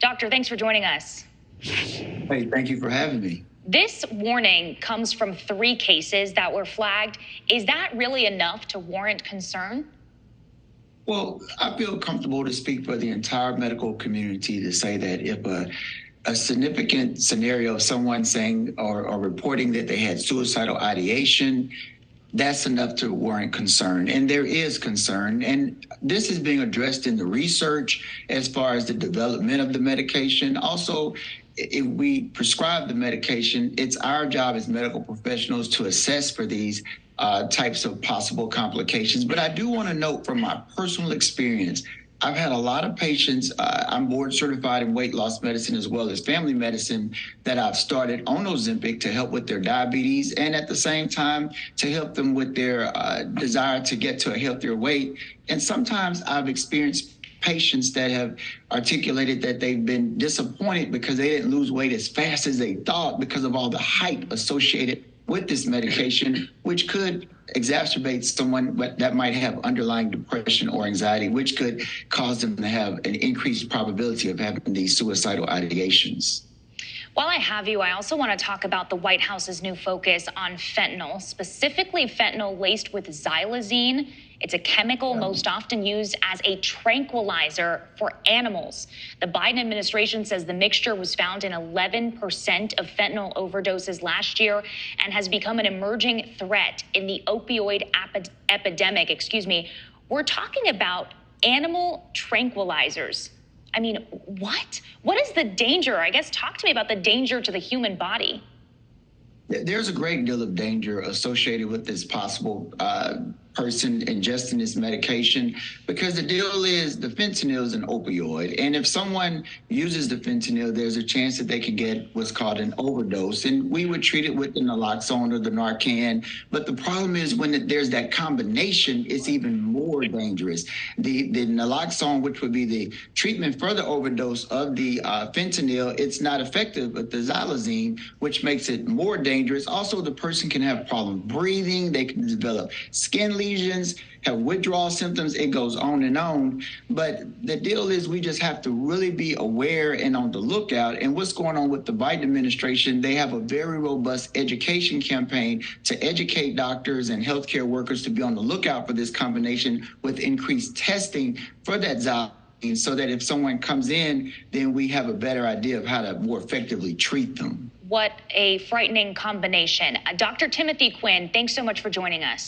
Doctor, thanks for joining us. Hey, thank you for having me. This warning comes from 3 cases that were flagged. Is that really enough to warrant concern? Well, I feel comfortable to speak for the entire medical community to say that if a significant scenario of someone saying or reporting that they had suicidal ideation, that's enough to warrant concern. And there is concern. And this is being addressed in the research as far as the development of the medication. Also, if we prescribe the medication, it's our job as medical professionals to assess for these types of possible complications. But I do want to note from my personal experience, I've had a lot of patients, I'm board certified in weight loss medicine as well as family medicine, that I've started on Ozempic to help with their diabetes and at the same time to help them with their desire to get to a healthier weight. And sometimes I've experienced patients that have articulated that they've been disappointed because they didn't lose weight as fast as they thought because of all the hype associated with this medication, which could exacerbate someone that might have underlying depression or anxiety, which could cause them to have an increased probability of having these suicidal ideations. While I have you, I also want to talk about the White House's new focus on fentanyl, specifically fentanyl laced with xylazine. It's a chemical most often used as a tranquilizer for animals. The Biden administration says the mixture was found in 11% of fentanyl overdoses last year and has become an emerging threat in the opioid epidemic. We're talking about animal tranquilizers. I mean, what? What is the danger? I guess talk to me about the danger to the human body. There's a great deal of danger associated with this possible person ingesting this medication, because the deal is the fentanyl is an opioid. And if someone uses the fentanyl, there's a chance that they can get what's called an overdose. And we would treat it with the naloxone or the Narcan. But the problem is when there's that combination, it's even more dangerous. The naloxone, which would be the treatment for the overdose of the fentanyl, it's not effective with the xylazine, which makes it more dangerous. Also, the person can have problems breathing. They can develop skin lesions, have withdrawal symptoms. It goes on and on. But the deal is we just have to really be aware and on the lookout. And what's going on with the Biden administration, they have a very robust education campaign to educate doctors and healthcare workers to be on the lookout for this combination with increased testing for that xylazine, so that if someone comes in, then we have a better idea of how to more effectively treat them. What a frightening combination. Dr. Timothy Quinn, thanks so much for joining us.